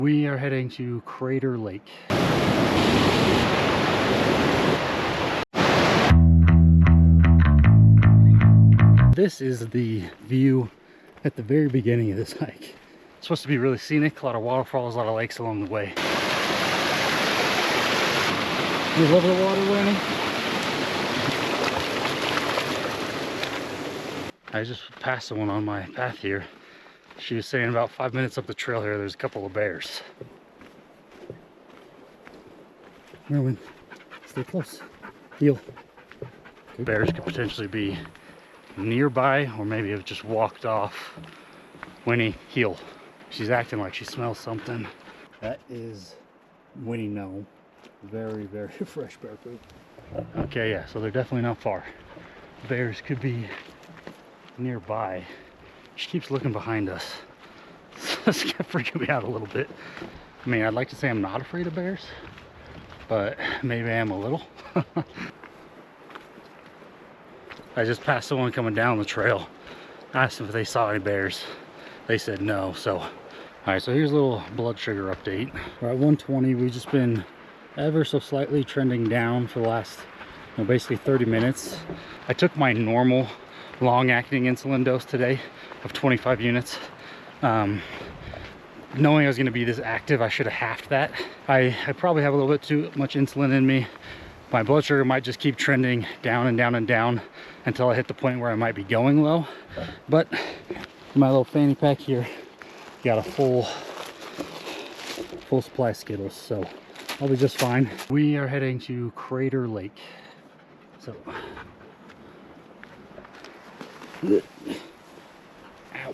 We are heading to Crater Lake. This is the view at the very beginning of this hike. It's supposed to be really scenic, a lot of waterfalls, a lot of lakes along the way. You love the water, Lenny? I just passed someone on my path here. She was saying about 5 minutes up the trail here, there's a couple of bears. Merwin, stay close. Heel. Bears could potentially be nearby, or maybe have just walked off. Winnie, heel. She's acting like she smells something. That is Winnie, no. Very, very fresh bear poop. Okay, yeah, so they're definitely not far. Bears could be nearby. She keeps looking behind us. It's freaking me out a little bit. I mean, I'd like to say I'm not afraid of bears, but maybe I am a little. I just passed someone coming down the trail. Asked them if they saw any bears. They said no, so. All right, so here's a little blood sugar update. We're at 120. We've just been ever so slightly trending down for the last, basically 30 minutes. I took my normal long-acting insulin dose today of 25 units. Knowing I was going to be this active, I should have halved that. I probably have a little bit too much insulin in me. My blood sugar might just keep trending down and down and down until I hit the point where I might be going low. But my little fanny pack here got a full supply of Skittles, so I'll be just fine. We are heading to Crater Lake. So, ow.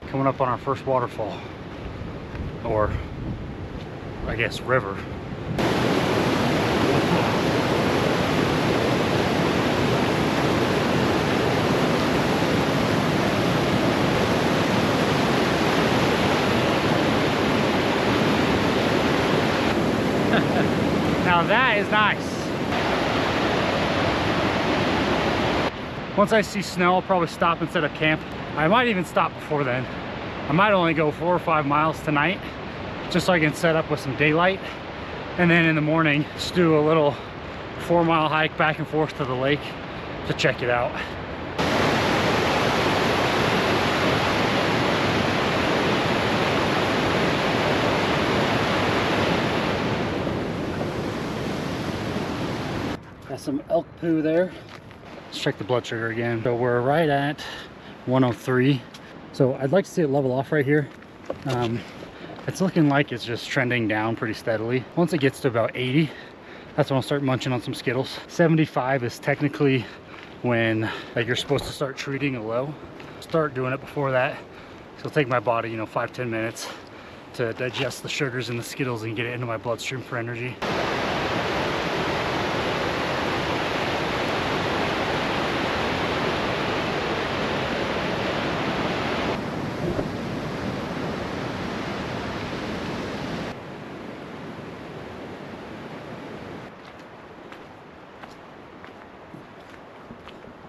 Coming up on our first waterfall, or I guess river. Now that is nice. Once I see snow, I'll probably stop and set up camp. I might even stop before then. I might only go 4 or 5 miles tonight, just so I can set up with some daylight. And then in the morning, just do a little 4-mile hike back and forth to the lake to check it out. Got some elk poo there. Let's check the blood sugar again. So we're right at 103. So I'd like to see it level off right here. It's looking like it's just trending down pretty steadily. Once it gets to about 80, that's when I'll start munching on some Skittles. 75 is technically when you're supposed to start treating a low. Start doing it before that. So it'll take my body, 5-10 minutes to digest the sugars in the Skittles and get it into my bloodstream for energy.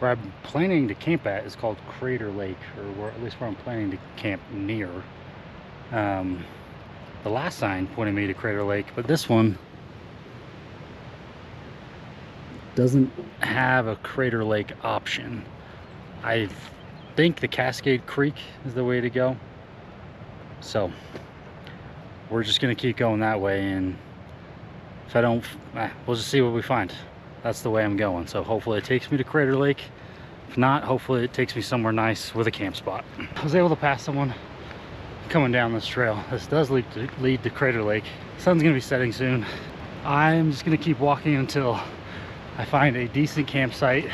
Where I'm planning to camp at is called Crater Lake, or at least where I'm planning to camp near. The last sign pointed me to Crater Lake, but this one doesn't have a Crater Lake option. I think the Cascade Creek is the way to go. So we're just gonna keep going that way, and if I don't, we'll just see what we find. That's the way I'm going. So hopefully it takes me to Crater Lake. If not, hopefully it takes me somewhere nice with a camp spot. I was able to pass someone coming down this trail. This does lead to Crater Lake. Sun's gonna be setting soon. I'm just gonna keep walking until I find a decent campsite,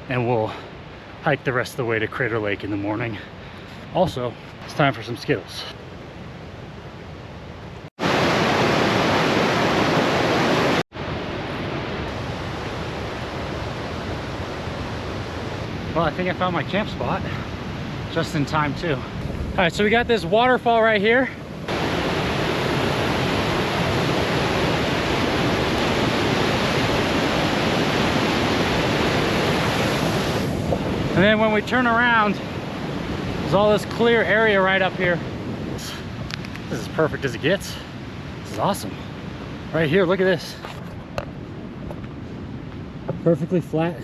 and we'll hike the rest of the way to Crater Lake in the morning. Also, it's time for some Skittles. Well, I think I found my camp spot just in time too. All right, so we got this waterfall right here. And then when we turn around, there's all this clear area right up here. This is perfect as it gets. This is awesome. Right here, look at this. Perfectly flat.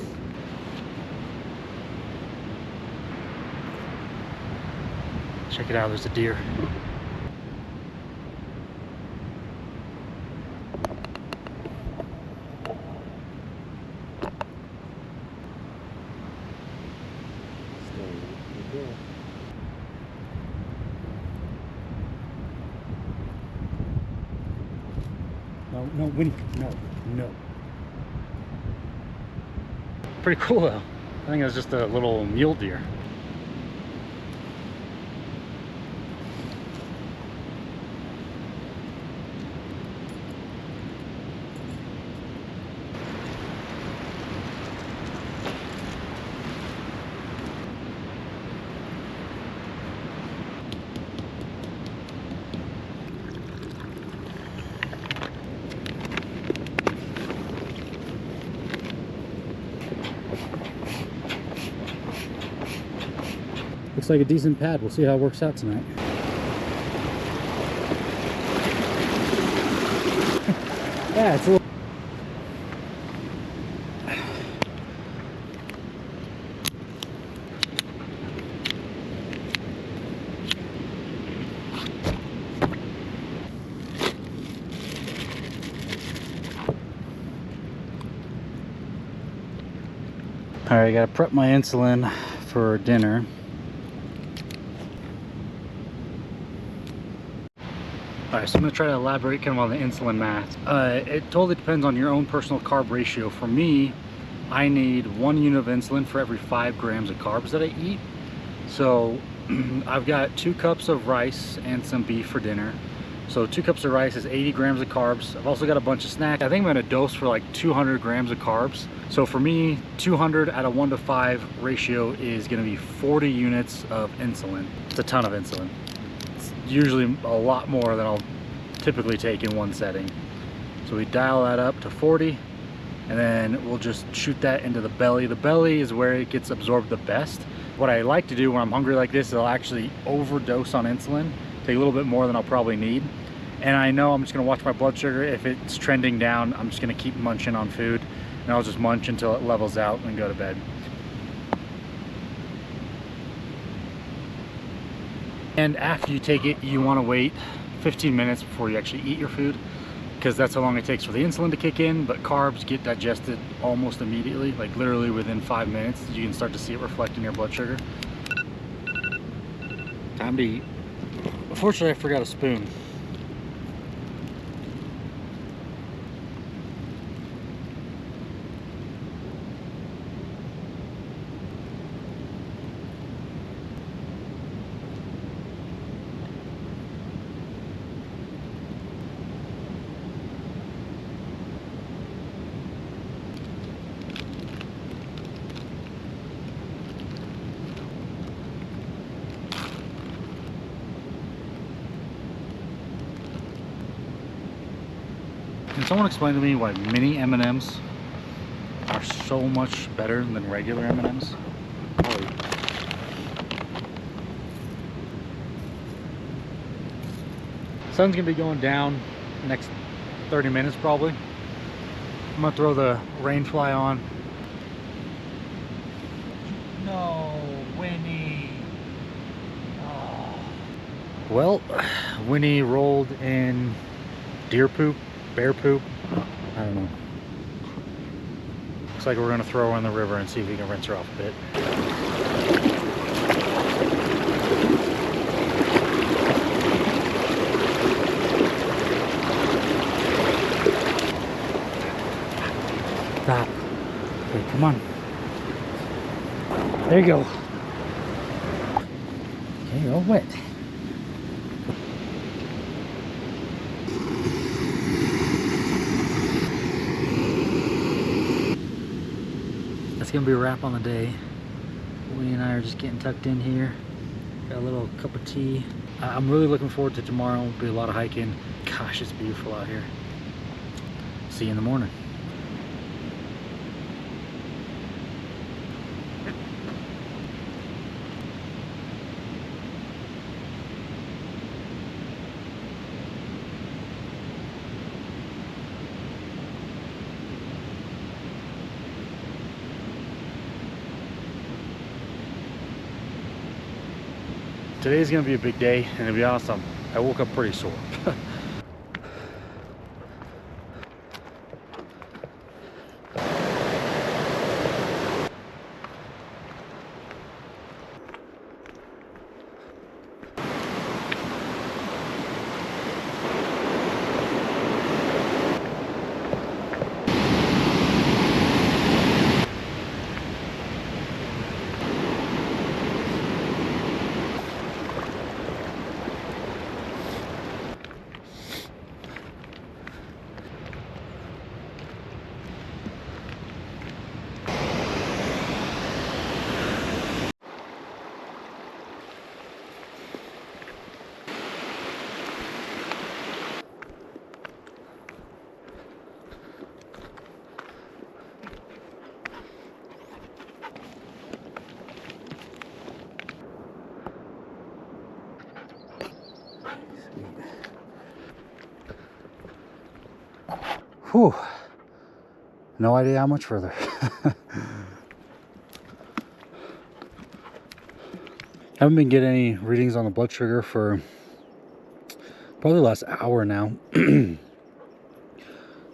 Check it out, there's a deer. No, Winnie, no. Pretty cool though. I think it was just a little mule deer. Looks like a decent pad. We'll see how it works out tonight. Yeah, it's a little... All right, I gotta prep my insulin for dinner. Alright, so I'm going to try to elaborate kind of on the insulin math. It totally depends on your own personal carb ratio. For me, I need 1 unit of insulin for every 5 grams of carbs that I eat. So I've got 2 cups of rice and some beef for dinner. So 2 cups of rice is 80 grams of carbs. I've also got a bunch of snacks. I think I'm going to dose for like 200 grams of carbs. So for me, 200 at a 1:5 ratio is going to be 40 units of insulin. It's a ton of insulin. Usually a lot more than I'll typically take in one setting. So we dial that up to 40 and then we'll just shoot that into the belly. The belly is where it gets absorbed the best. What I like to do when I'm hungry like this is I'll actually overdose on insulin, take a little bit more than I'll probably need. And I know I'm just gonna watch my blood sugar. If it's trending down, I'm just gonna keep munching on food and I'll just munch until it levels out and go to bed. And after you take it, you want to wait 15 minutes before you actually eat your food, because that's how long it takes for the insulin to kick in. But carbs get digested almost immediately, like literally within 5 minutes. You can start to see it reflect in your blood sugar. Time to eat. Unfortunately, I forgot a spoon. Can someone explain to me why mini M&Ms are so much better than regular M&Ms? Sun's gonna be going down next 30 minutes probably. I'm gonna throw the rain fly on. No, Winnie. Oh. Well, Winnie rolled in deer poop, bear poop, I don't know. Looks like we're gonna throw her in the river and see if we can rinse her off a bit. Stop. Wait, come on. There you go. Okay, all wet. That's gonna be a wrap on the day. Winnie and I are just getting tucked in here. Got a little cup of tea. I'm really looking forward to tomorrow. It'll be a lot of hiking. Gosh, it's beautiful out here. See you in the morning. today's gonna be a big day, and to be honest, I woke up pretty sore. Whew. No idea how much further. Haven't been getting any readings on the blood sugar for probably the last hour now,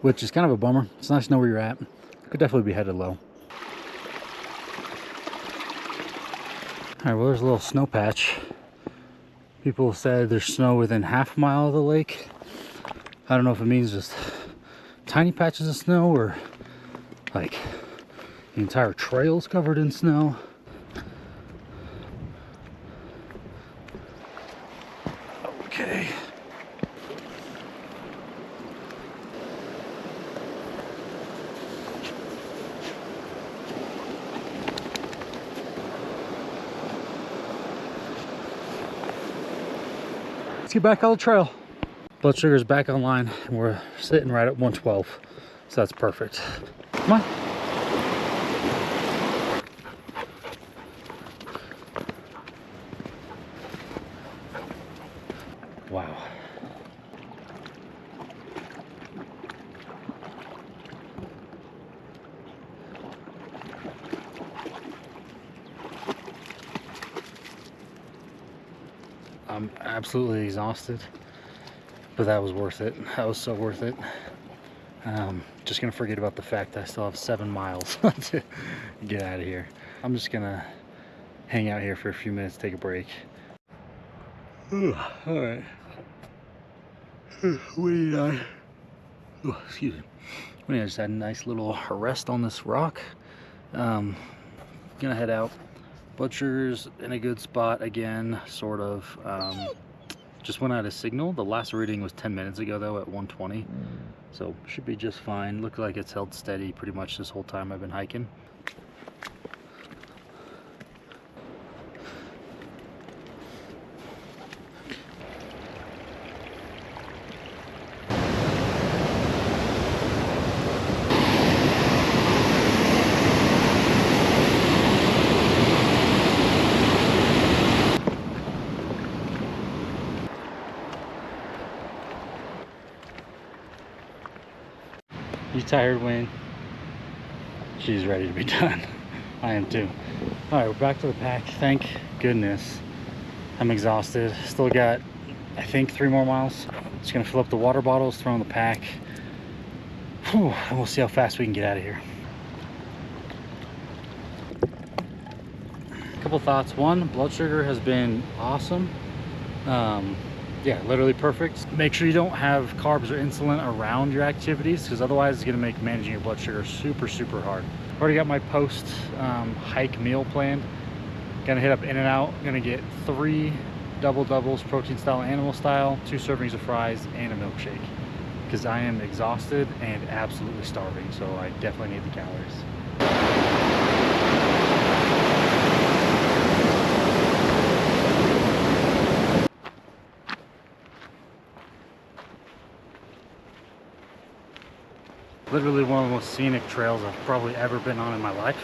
which is kind of a bummer. It's nice to know where you're at. Could definitely be headed low. All right, well, there's a little snow patch. People said there's snow within half a mile of the lake. I don't know if it means just tiny patches of snow or like the entire trail's covered in snow. Okay. Let's get back on the trail. Blood sugar is back online, and we're sitting right at 112, so that's perfect. Come on. Wow. I'm absolutely exhausted, but that was worth it. That was so worth it. Just gonna forget about the fact that I still have 7 miles to get out of here. I'm just gonna hang out here for a few minutes, take a break. All right. Excuse me. I just had a nice little rest on this rock. Gonna head out. Blood sugar's in a good spot again, sort of. Just went out of signal. The last reading was 10 minutes ago though at 120, so should be just fine. Look like it's held steady pretty much this whole time I've been hiking. You tired, Wayne? She's ready to be done. I am too. All right, we're back to the pack. Thank goodness. I'm exhausted. Still got, I think, 3 more miles. Just gonna fill up the water bottles, throw in the pack. Whew, and we'll see how fast we can get out of here. Couple thoughts. One, blood sugar has been awesome. Yeah, literally perfect. Make sure you don't have carbs or insulin around your activities, because otherwise it's gonna make managing your blood sugar super hard. Already got my post hike meal planned. Gonna hit up In-N-Out. Gonna get 3 doubles, protein style and animal style, 2 servings of fries, and a milkshake, because I am exhausted and absolutely starving, so I definitely need the calories. Literally one of the most scenic trails I've probably ever been on in my life.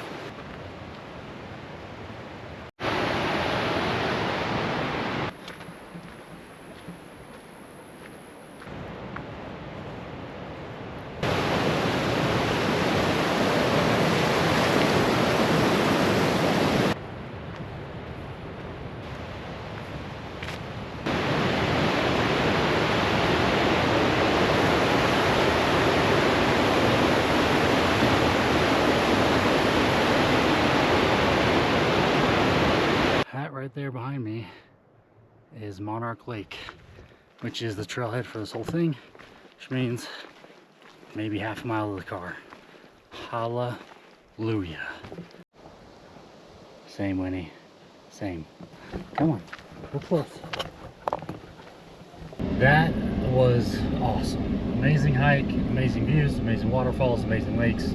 right there behind me is Monarch Lake, which is the trailhead for this whole thing, which means maybe half a mile of the car. Hallelujah. Same, Winnie. Same. Come on, we're close. That was awesome. Amazing hike, amazing views, amazing waterfalls, amazing lakes.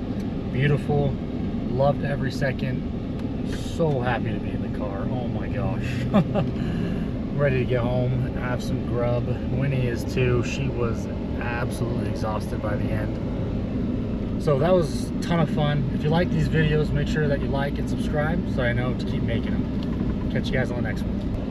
Beautiful. Loved every second. So happy to be in the car. Oh my gosh. Ready to get home, have some grub. Winnie is too. She was absolutely exhausted by the end. So that was a ton of fun. If you like these videos, make sure that you like and subscribe so I know to keep making them. Catch you guys on the next one.